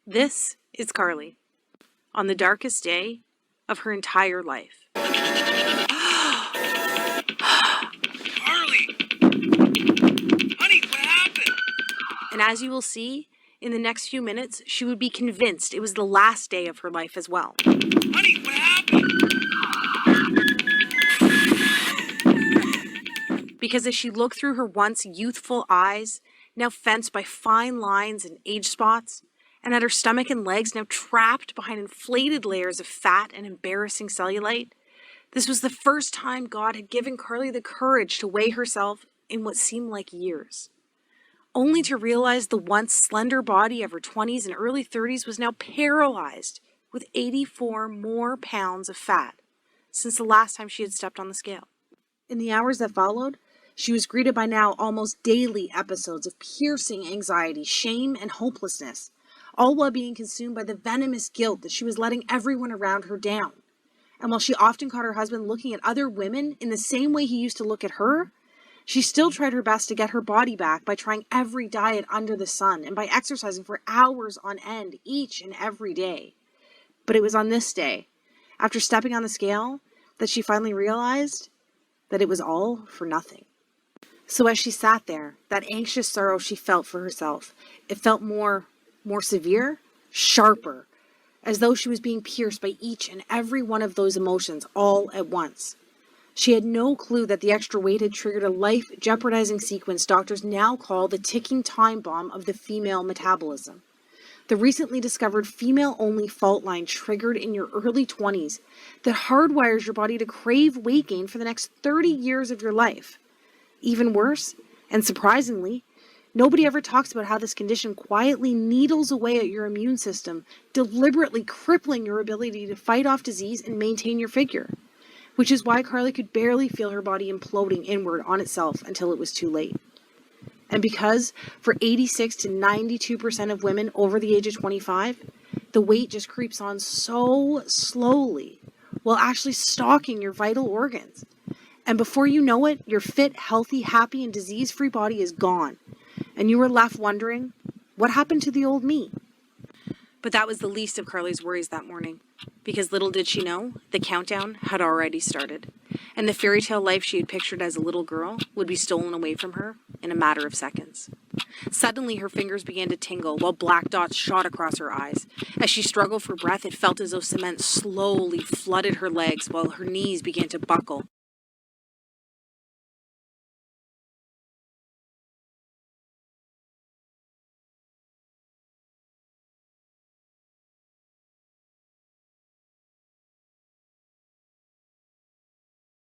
This is Carly on the darkest day of her entire life. Carly! Honey, what happened? And as you will see, in the next few minutes, she would be convinced it was the last day of her life as well. Honey, what happened? Because as she looked through her once youthful eyes, now fenced by fine lines and age spots, and at her stomach and legs now trapped behind inflated layers of fat and embarrassing cellulite, this was the first time God had given Carly the courage to weigh herself in what seemed like years, only to realize the once slender body of her 20s and early 30s was now paralyzed with 84 more pounds of fat since the last time she had stepped on the scale. In the hours that followed, she was greeted by now almost daily episodes of piercing anxiety, shame, and hopelessness, all while being consumed by the venomous guilt that she was letting everyone around her down. And while she often caught her husband looking at other women in the same way he used to look at her, she still tried her best to get her body back by trying every diet under the sun and by exercising for hours on end each and every day. But it was on this day, after stepping on the scale, that she finally realized that it was all for nothing. So as she sat there, that anxious sorrow she felt for herself, it felt more severe, sharper, as though she was being pierced by each and every one of those emotions all at once. She had no clue that the extra weight had triggered a life-jeopardizing sequence doctors now call the ticking time bomb of the female metabolism. The recently discovered female-only fault line triggered in your early 20s that hardwires your body to crave weight gain for the next 30 years of your life. Even worse, and surprisingly, nobody ever talks about how this condition quietly needles away at your immune system, deliberately crippling your ability to fight off disease and maintain your figure. Which is why Carly could barely feel her body imploding inward on itself until it was too late. And because for 86 to 92% of women over the age of 25, the weight just creeps on so slowly while actually stalking your vital organs. And before you know it, your fit, healthy, happy, and disease-free body is gone. And you were left wondering, what happened to the old me? But that was the least of Carly's worries that morning, because little did she know, the countdown had already started, and the fairy tale life she had pictured as a little girl would be stolen away from her in a matter of seconds. Suddenly, her fingers began to tingle while black dots shot across her eyes. As she struggled for breath, it felt as though cement slowly flooded her legs while her knees began to buckle.